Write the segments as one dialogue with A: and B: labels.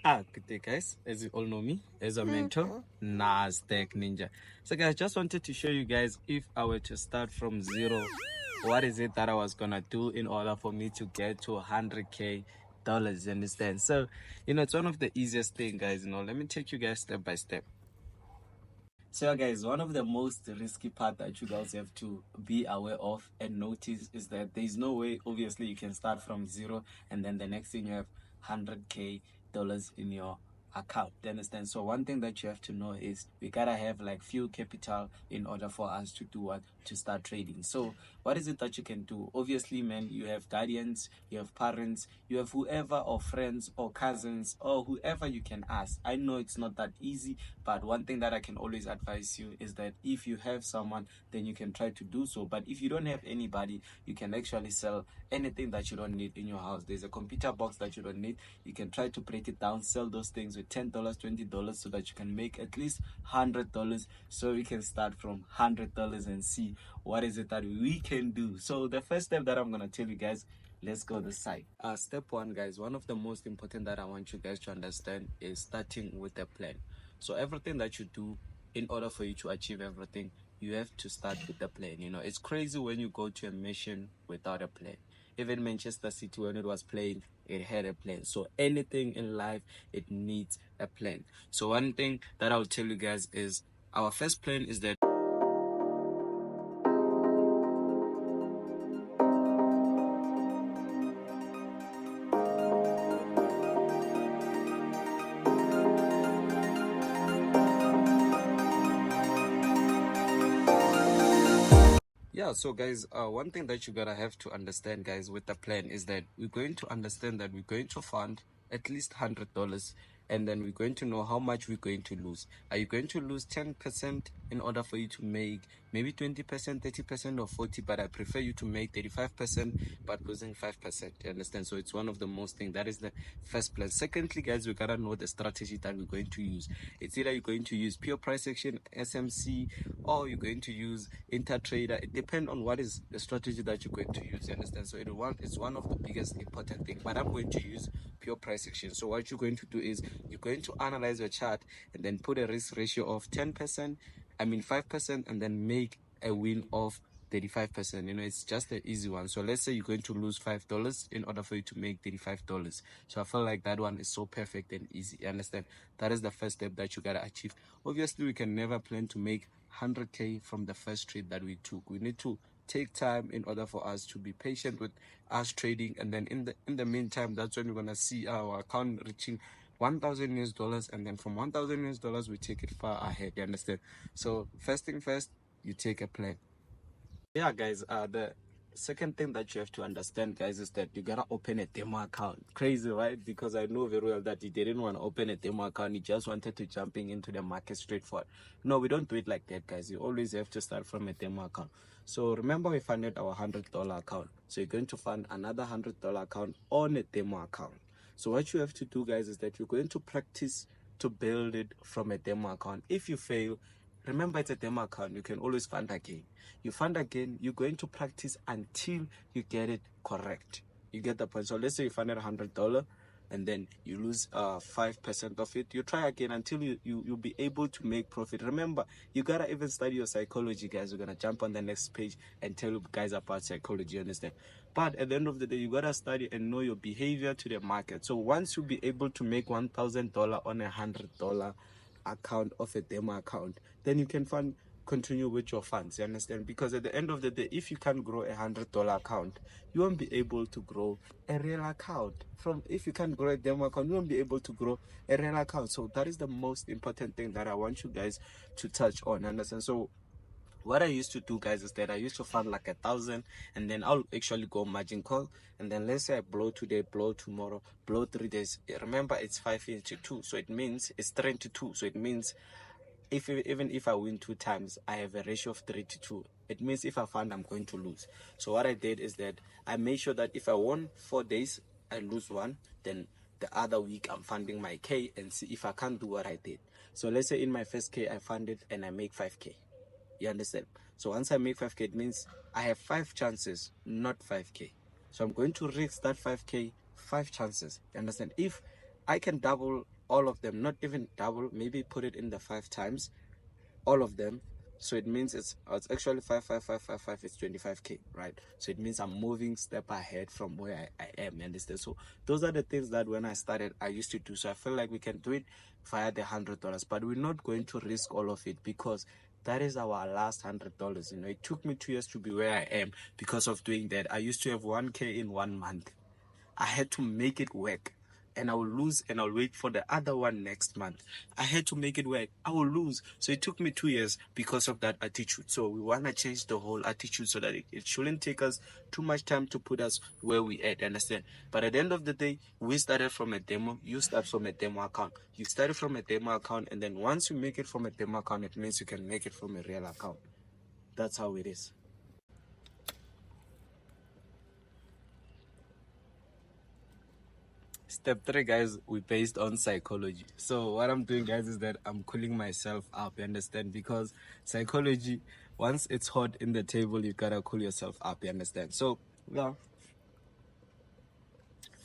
A: Good day, guys. As you all know me, as a mentor, Nasdaq Ninja. So, guys, just wanted to show you guys if I were to start from zero, what is it that I was gonna do in order for me to get to 100K dollars. You understand? So, it's one of the easiest thing, guys. Let me take you guys step by step. So guys, one of the most risky part that you guys have to be aware of and notice is that there's no way, obviously, you can start from zero and then the next thing you have 100K dollars in your account. You understand? So one thing that you have to know is we gotta have like few capital in order for us to do what, to start trading. So what is it that you can do? Obviously, man, you have guardians, you have parents, you have whoever, or friends or cousins or whoever you can ask. I know it's not that easy, but one thing that I can always advise you is that if you have someone, then you can try to do so. But if you don't have anybody, you can actually sell anything that you don't need in your house. There's a computer box that you don't need. You can try to break it down, sell those things with $10, $20, so that you can make at least $100. So we can start from $100 and see what is it that we can do. So the first step that I'm gonna tell you guys, let's go this side. Step one, guys, one of the most important that I want you guys to understand is starting with a plan. So everything that you do, in order for you to achieve everything, you have to start with a plan. It's crazy when you go to a mission without a plan. Even Manchester City, when it was playing, it had a plan. So anything in life, it needs a plan. So one thing that I'll tell you guys is our first plan is that yeah, so guys, one thing that you gotta have to understand, guys, with the plan is that we're going to understand that we're going to fund at least $100, and then we're going to know how much we're going to lose. Are you going to lose 10% in order for you to make maybe 20%, 30%, or 40? But I prefer you to make 35%, but losing 5%. You understand? So it's one of the most things. That is the first plan. Secondly, guys, we gotta know the strategy that we're going to use. It's either you're going to use pure price action, SMC, or you're going to use intertrader. It depends on what is the strategy that you're going to use. You understand? So it's one of the biggest important thing. But I'm going to use pure price action. So what you're going to do is you're going to analyze your chart and then put a risk ratio of 10%, 5%, and then make a win of 35%. It's just an easy one. So let's say you're going to lose $5 in order for you to make $35. So I feel like that one is so perfect and easy. You understand? That is the first step that you gotta achieve. Obviously, we can never plan to make 100K from the first trade that we took. We need to take time in order for us to be patient with us trading, and then in the meantime, that's when we're gonna see our account reaching 1,000 US dollars, and then from 1,000 US dollars we take it far ahead. You understand? So first thing first, you take a plan. Yeah, guys, the second thing that you have to understand, guys, is that you gotta open a demo account. Crazy, right? Because I know very well that he didn't want to open a demo account. He just wanted to jumping into the market straightforward. No, we don't do it like that, guys. You always have to start from a demo account. So remember, we funded our $100 account. So you're going to fund another $100 account on a demo account. So what you have to do, guys, is that you're going to practice to build it from a demo account. If you fail, remember, it's a demo account. You can always fund again. You fund again, you're going to practice until you get it correct. You get the point? So let's say you funded $100 and then you lose 5% of it. You try again until you'll be able to make profit. Remember, you gotta even study your psychology, guys. We're gonna jump on the next page and tell you guys about psychology, understand? But at the end of the day, you gotta study and know your behavior to the market. So once you'll be able to make $1,000 on $100 account of a demo account, then you can continue with your funds. You understand? Because at the end of the day, if you can't grow $100 account, you won't be able to grow a real account. If you can't grow a demo account, you won't be able to grow a real account. So that is the most important thing that I want you guys to touch on. Understand? So what I used to do, guys, is that I used to fund like 1,000, and then I'll actually go margin call, and then let's say I blow today, blow tomorrow, blow 3 days. Remember, it's 5 into 2, so it means it's 3 into 2. So it means even if I win 2 times, I have a ratio of 3 to 2. It means if I fund, I'm going to lose. So what I did is that I made sure that if I won 4 days, I lose one, then the other week I'm funding my K and see if I can't do what I did. So let's say in my first K I funded and I make 5K. You understand? So once I make 5K, it means I have 5 chances, not 5K. So I'm going to risk that 5K, 5 chances. You understand? If I can double all of them, not even double, maybe put it in the 5 times, all of them. So it means it's actually 5 it's 25k, right? So it means I'm moving step ahead from where I am, you understand? So those are the things that when I started I used to do. So I feel like we can do it via the $100, but we're not going to risk all of it, because that is our last $100. You know, it took me 2 years to be where I am because of doing that. I used to have 1k in 1 month. I had to make it work, and I will lose, and I'll wait for the other one next month. I had to make it work. I will lose. So it took me 2 years because of that attitude. So we want to change the whole attitude so that it shouldn't take us too much time to put us where we at, understand? But at the end of the day, we started from a demo. You start from a demo account. You started from a demo account, and then once you make it from a demo account, it means you can make it from a real account. That's how it is. Step 3, guys, we based on psychology. So what I'm doing, guys, is that I'm cooling myself up, you understand? Because psychology, once it's hot in the table, you gotta cool yourself up, you understand? So yeah,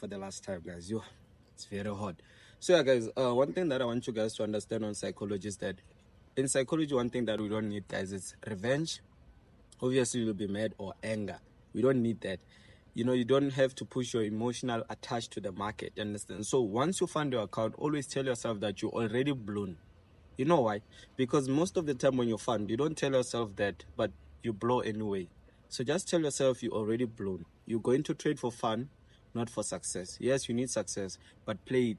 A: for the last time, guys, it's very hot. So yeah, guys, one thing that I want you guys to understand on psychology is that in psychology, one thing that we don't need, guys, is revenge. Obviously you'll be mad, or anger. We don't need that. You know, you don't have to push your emotional attached to the market, understand? So once you fund your account, always tell yourself that you're already blown. You know why? Because most of the time when you fund, you don't tell yourself that, but you blow anyway. So just tell yourself you're already blown. You're going to trade for fun, not for success. Yes, you need success, but play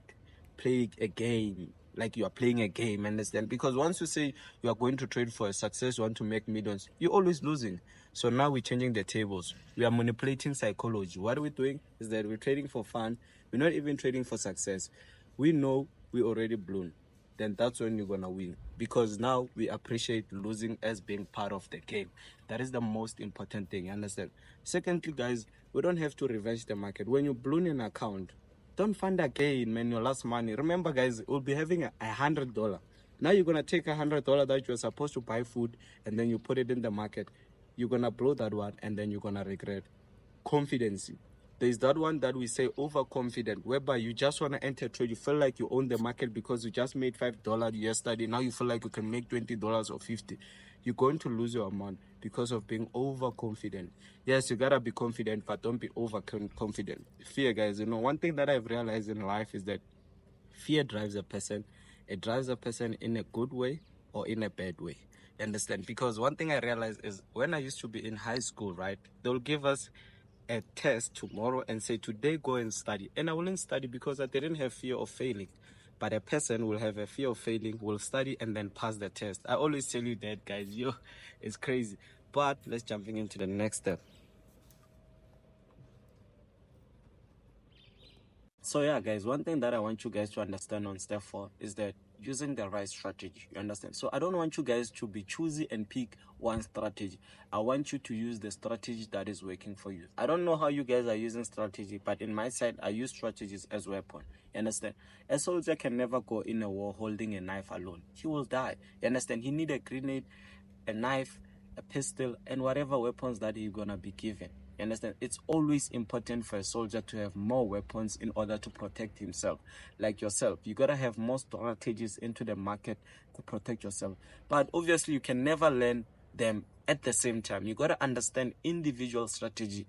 A: a game like you are playing a game, understand? Because once you say you are going to trade for a success, you want to make millions, you're always losing. So now we're changing the tables. We are manipulating psychology. What we're doing is that we're trading for fun. We're not even trading for success. We know we're already blown. Then that's when you're gonna win, because now we appreciate losing as being part of the game. That is the most important thing, you understand? Secondly, guys, we don't have to revenge the market. When you blown an account, don't fund again, man. Your last money, remember, guys, we'll be having $100. Now you're gonna take $100 that you're supposed to buy food, and then you put it in the market. You're gonna blow that one, and then you're gonna regret. Confidence. There's that one that we say overconfident, whereby you just want to enter trade. You feel like you own the market because you just made $5 yesterday. Now you feel like you can make $20 or 50. You're going to lose your amount because of being overconfident. Yes, you gotta be confident, but don't be overconfident. Fear, guys. You know, one thing that I've realized in life is that fear drives a person. It drives a person in a good way or in a bad way. You understand? Because one thing I realized is when I used to be in high school, right, they'll give us a test tomorrow and say, today go and study. And I wouldn't study because I didn't have fear of failing. But a person will have a fear of failing, will study and then pass the test. I always tell you that, guys. It's crazy. But let's jumping into the next step. So yeah, guys, one thing that I want you guys to understand on step 4 is that using the right strategy. You understand? So I don't want you guys to be choosy and pick one strategy. I want you to use the strategy that is working for you. I don't know how you guys are using strategy, but in my side, I use strategies as weapon. You understand? A soldier can never go in a war holding a knife alone. He will die. You understand? He need a grenade, a knife, a pistol, and whatever weapons that he's gonna be given. You understand? It's always important for a soldier to have more weapons in order to protect himself. Like yourself, you gotta have more strategies into the market to protect yourself. But obviously, you can never learn them at the same time. You gotta understand individual strategy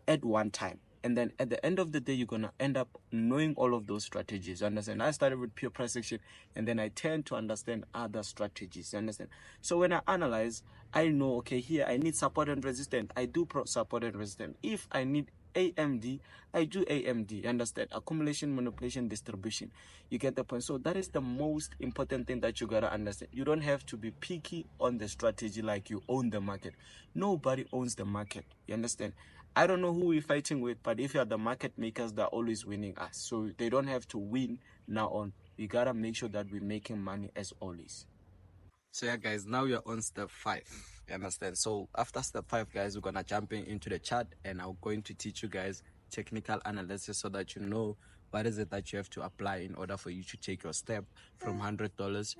A: at one time. And then at the end of the day, you're going to end up knowing all of those strategies. You understand? I started with pure price action, and then I tend to understand other strategies. You understand? So when I analyze, I know, okay, here I need support and resistance. I do support and resistance. If I need AMD, I do AMD. You understand? Accumulation, manipulation, distribution. You get the point? So that is the most important thing that you gotta understand. You don't have to be picky on the strategy like you own the market. Nobody owns the market. You understand? I don't know who we're fighting with, but if you are the market makers, they're always winning us. So they don't have to win now on. We gotta make sure that we're making money as always. So yeah, guys, now we're on step 5. You understand? So after step 5, guys, we're gonna jump into the chart, and I'm going to teach you guys technical analysis so that you know what is it that you have to apply in order for you to take your step from $100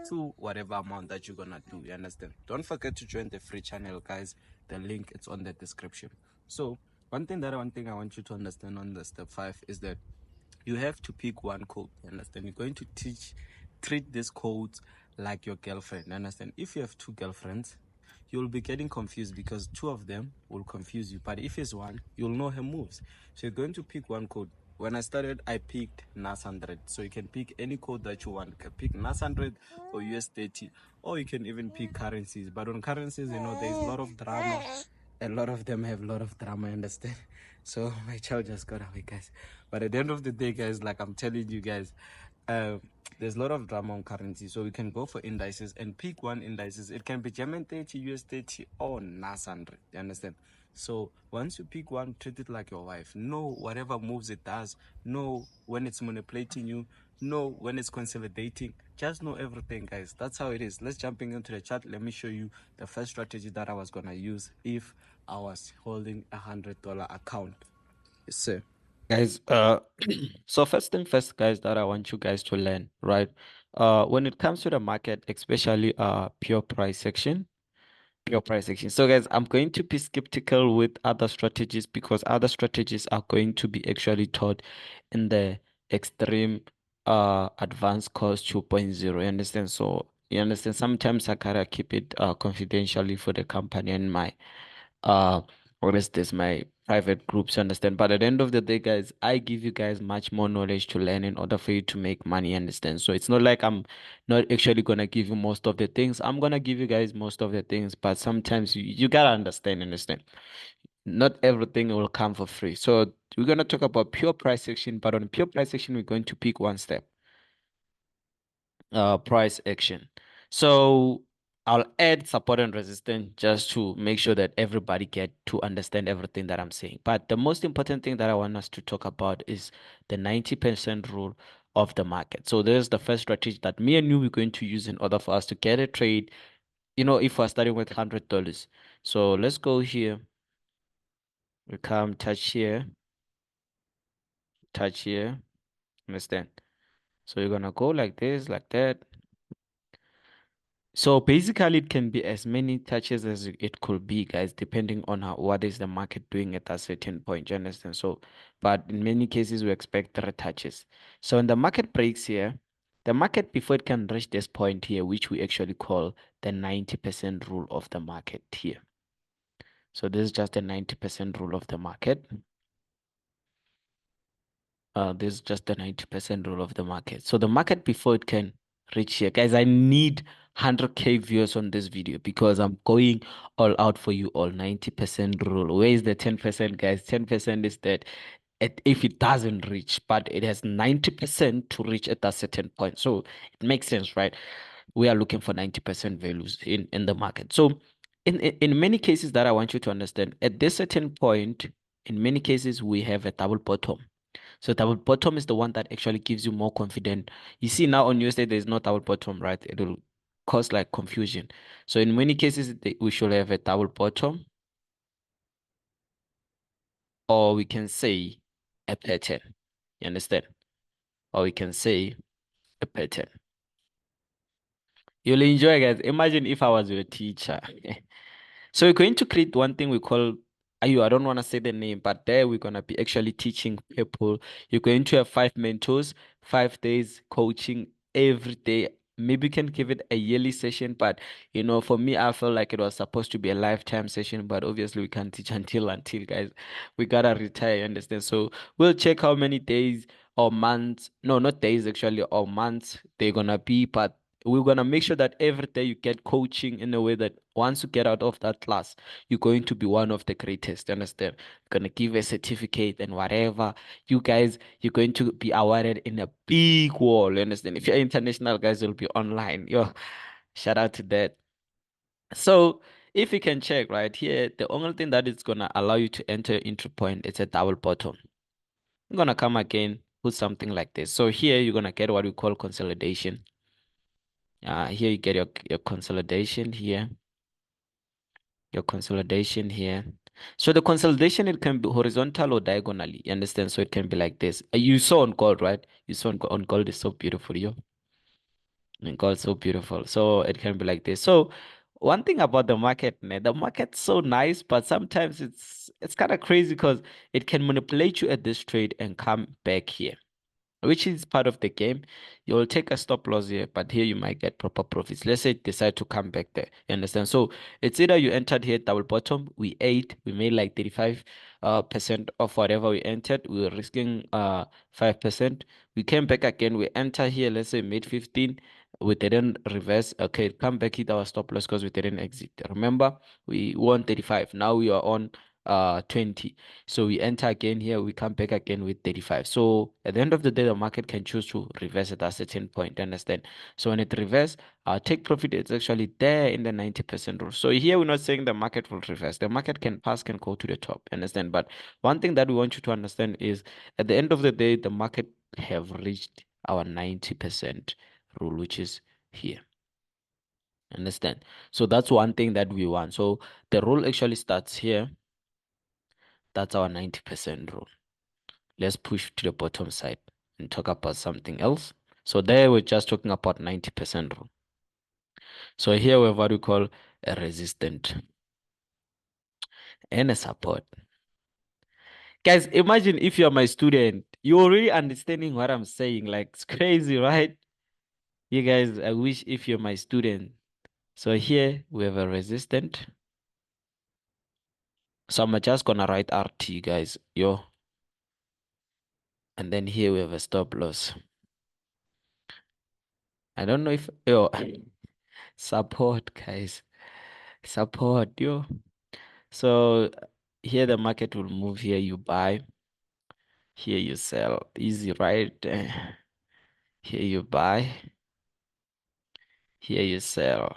A: to whatever amount that you're gonna do. You understand? Don't forget to join the free channel, guys. The link is on the description. So one thing I want you to understand on the step 5 is that you have to pick one code. You understand? You're going to treat this code like your girlfriend. You understand? If you have two girlfriends, you'll be getting confused because two of them will confuse you. But if it's one, you'll know her moves. So you're going to pick one code. When I started, I picked NAS 100. So you can pick any code that you want. You can pick NAS 100 or US 30, or you can even pick currencies. But on currencies, there's a lot of drama. A lot of them have a lot of drama, I understand. So my child just got away, guys. But at the end of the day, guys, like I'm telling you guys, there's a lot of drama on currency. So we can go for indices and pick one indices. It can be German 30, US 30, or NAS 100. You understand? So once you pick one, treat it like your wife. Know whatever moves it does. Know when it's manipulating you. Know when it's consolidating. Just know everything, guys. That's how it is. Let's jumping into the chart. Let me show you the first strategy that I was gonna use if I was holding $100 account. Yes, sir. Guys, so first thing first, guys, that I want you guys to learn, right? When it comes to the market, especially pure price action, pure price action. So guys, I'm going to be skeptical with other strategies because other strategies are going to be actually taught in the extreme advanced course 2.0. You understand? So you understand sometimes I gotta keep it confidentially for the company and my uh what is this, my private groups, you understand? But at the end of the day, guys, I give you guys much more knowledge to learn in order for you to make money, understand? So it's not like I'm not actually gonna give you most of the things. I'm gonna give you guys most of the things, but sometimes you gotta understand. Not everything will come for free. So we're gonna talk about pure price action, but on pure price action, we're going to pick one step, price action. So I'll add support and resistance just to make sure that everybody get to understand everything that I'm saying. But the most important thing that I want us to talk about is the 90% rule of the market. So there's the first strategy that me and you we're going to use in order for us to get a trade. If we're starting with $100. So let's go here. We come touch here, understand? So you're gonna go like this, like that. So basically, it can be as many touches as it could be, guys, depending on what is the market doing at a certain point. You understand? So, but in many cases, we expect 3 touches. So when the market breaks here, the market before it can reach this point here, which we actually call the 90% rule of the market here. So this is just the 90% rule of the market. This is just the 90% rule of the market. So the market before it can reach here, guys, I need 100K viewers on this video because I'm going all out for you all. 90% rule. Where is the 10%, guys? 10% is that if it doesn't reach, but it has 90% to reach at a certain point. So it makes sense, right? We are looking for 90% values in the market. So in many cases that I want you to understand, at this certain point, in many cases, we have a double bottom. So double bottom is the one that actually gives you more confidence. You see now on USD there's no double bottom, right? It will cause like confusion. So in many cases we should have a double bottom, or we can say a pattern. You understand? Or we can say a pattern. You'll enjoy, guys. Imagine if I was your teacher. So we're going to create one thing we call I don't want to say the name, but there we're gonna be actually teaching people. You're going to have 5 mentors, 5 days coaching every day. Maybe you can give it a yearly session, but for me, I felt like it was supposed to be a lifetime session, but obviously we can't teach until guys, we gotta retire, you understand? So we'll check how many days or months, no, not days actually, or months they're gonna be, but we're gonna make sure that every day you get coaching in a way that once you get out of that class, you're going to be one of the greatest. Understand? Gonna give a certificate and whatever. You guys, you're going to be awarded in a big wall. You understand? If you're international, guys, you'll be online. Yo, shout out to that. So if you can check right here, the only thing that is gonna allow you to enter entry point is a double bottom. I'm gonna come again, put something like this. So here you're gonna get what we call consolidation. Here you get your consolidation here, your consolidation here. So the consolidation, it can be horizontal or diagonally. You understand? So it can be like this. You saw on gold, right? You saw on gold is so beautiful, yo. And gold is so beautiful. So it can be like this. So one thing about the market, the market's so nice, but sometimes it's kind of crazy because it can manipulate you at this trade and come back here.
B: which is part of the game. You'll take a stop loss here, but here you might get proper profits. Let's say it decide to come back there. You understand? So it's either you entered here double bottom, we ate, we made like 35 percent of whatever we entered. We were risking 5%. We came back again, we enter here, let's say made 15. We didn't reverse. Okay, come back, hit our stop loss because we didn't exit. Remember, we won 35. Now we are on 20. So we enter again here, we come back again with 35. So at the end of the day, the market can choose to reverse at a certain point, understand? So when it reverse, our take profit is actually there in the 90% rule. So here we're not saying the market will reverse. The market can pass, can go to the top, understand? But one thing that we want you to understand is at the end of the day, the market have reached our 90% rule, which is here. Understand? So that's one thing that we want. So the rule actually starts here. That's our 90% rule. Let's push to the bottom side and talk about something else. So there we're just talking about 90% rule. So here we have what we call a resistant and a support. Guys, imagine if you're my student, you're already understanding what I'm saying. Like it's crazy, right? You guys, I wish if you're my student. So here we have a resistant. So I'm just gonna write RT, guys. Yo. And then here we have a stop loss. I don't know if yo support, guys. Support, yo. So here the market will move. Here you buy, here you sell. Easy, right? Here you buy, here you sell.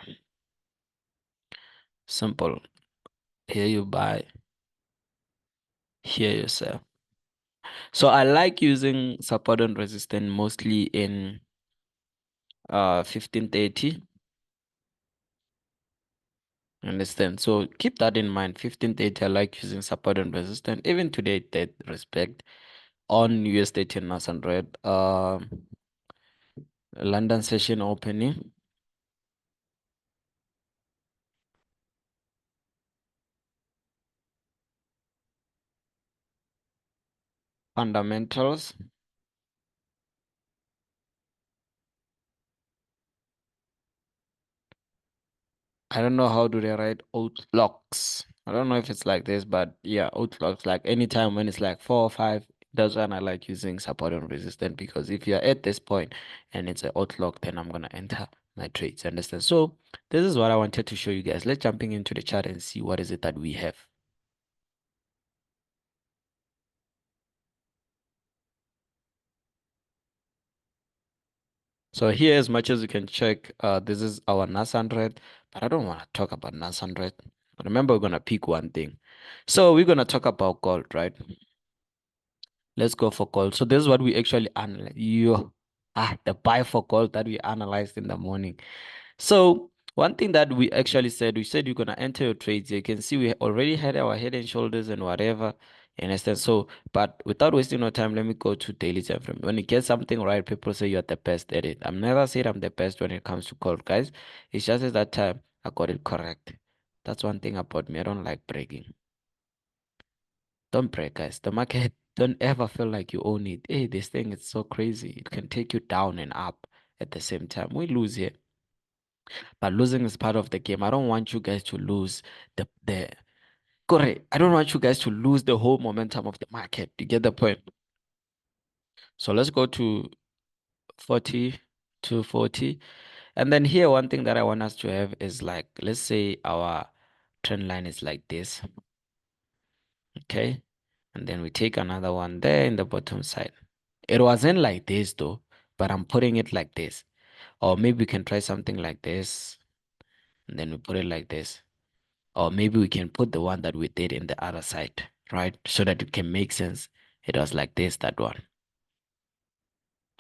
B: Simple. Here you buy, here you sell. So I like using support and resistance mostly in 1530. Understand? So keep that in mind. 1530, I like using support and resistance. Even today, that respect on USD 10 red. London session opening. Fundamentals. I don't know how do they write outlooks. I don't know if it's like this, but yeah, outlooks. Like anytime when it's like 4 or 5, that's when I like using support and resistance because if you're at this point and it's an outlook, then I'm gonna enter my trades. Understand? So this is what I wanted to show you guys. Let's jumping into the chart and see what is it that we have. So here, as much as you can check, this is our NAS 100, but I don't want to talk about NAS 100. Remember, we're gonna pick one thing. So we're gonna talk about gold, right? Let's go for gold. So this is what we actually analyze. The buy for gold that we analyzed in the morning. So one thing that we actually said, we said you're gonna enter your trades. You can see we already had our head and shoulders and whatever. You understand? So, but without wasting no time, let me go to daily time frame. When you get something right, people say you're the best at it. I'm never said I'm the best when it comes to gold, guys. It's just at that time I got it correct. That's one thing about me. I don't like bragging. Don't break, guys. The market don't ever feel like you own it. Hey, this thing is so crazy. It can take you down and up at the same time. We lose here, but losing is part of the game. I don't want you guys to lose the correct. I don't want you guys to lose the whole momentum of the market. You get the point? So let's go to 40 to 40. And then here, one thing that I want us to have is like, let's say our trend line is like this. Okay. And then we take another one there in the bottom side. It wasn't like this though, but I'm putting it like this. Or maybe we can try something like this, and then we put it like this. Or maybe we can put the one that we did in the other side, right? So that it can make sense. It was like this, that one.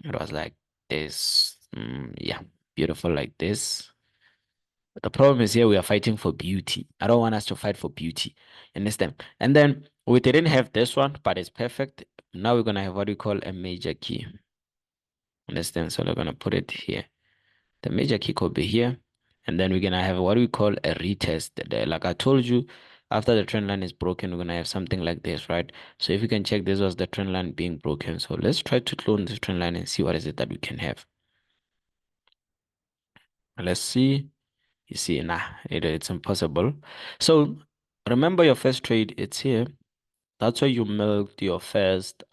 B: It was like this. Yeah, beautiful like this. But the problem is here we are fighting for beauty. I don't want us to fight for beauty. Understand? And then we didn't have this one, but it's perfect. Now we're gonna have what we call a major key. Understand? So we're gonna put it here. The major key could be here. And then we're gonna have what we call a retest. Like I told you, After the trend line is broken, we're gonna have something like this, right? So if you can check, this was the trend line being broken. So let's try to clone this trend line and see what is it that we can have. Let's see. You see, nah, it's impossible. So remember your first trade, it's here. That's why you milked your first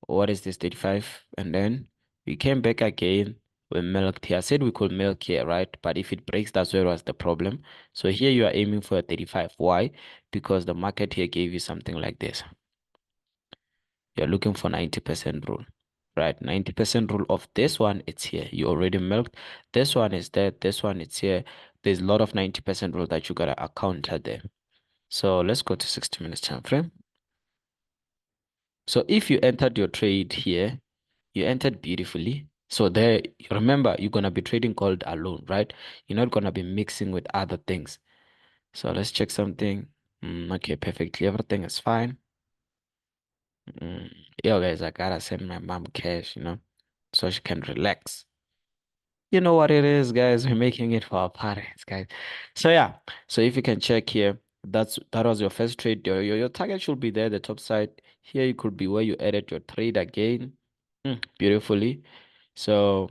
B: what is this, 35? And then we came back again. We milked here. I said we could milk here, right? But if it breaks, that's where was the problem. So here you are aiming for a 35. Why? Because the market here gave you something like this. You're looking for 90% rule, right? 90% rule of this one, it's here. You already milked. This one is there. This one, it's here. There's a lot of 90% rule that you gotta account there. So let's go to 60 minutes time frame. So if you entered your trade here, you entered beautifully. So there, remember, you're gonna be trading gold alone, right? You're not gonna be mixing with other things. So let's check something. Okay, perfectly. Everything is fine. Mm, yo, guys, I gotta send my mom cash, so she can relax. You know what it is, guys. We're making it for our parents, guys. So yeah. So if you can check here, that was your first trade. Your target should be there, the top side. Here it could be where you edit your trade again. Beautifully. So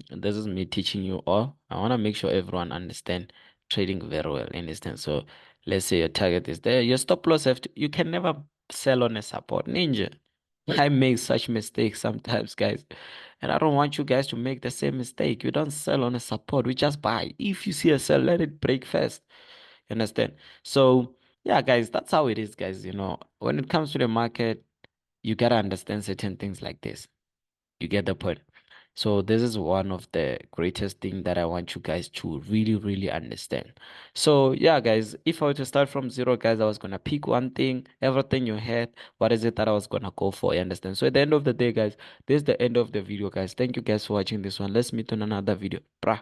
B: this is me teaching you all. I want to make sure everyone understand trading very well. Understand? So let's say your target is there. Your stop loss you can never sell on a support. Ninja. I make such mistakes sometimes, guys. And I don't want you guys to make the same mistake. You don't sell on a support. We just buy. If you see a sell, let it break first. You understand? So yeah, guys, that's how it is, guys. When it comes to the market, you gotta understand certain things like this. You get the point. So this is one of the greatest thing that I want you guys to really, really understand. So yeah, guys, if I were to start from zero, guys, I was gonna pick one thing, everything you had. What is it that I was gonna go for? You understand? So at the end of the day, guys, this is the end of the video, guys. Thank you guys for watching this one. Let's meet on another video. Brah.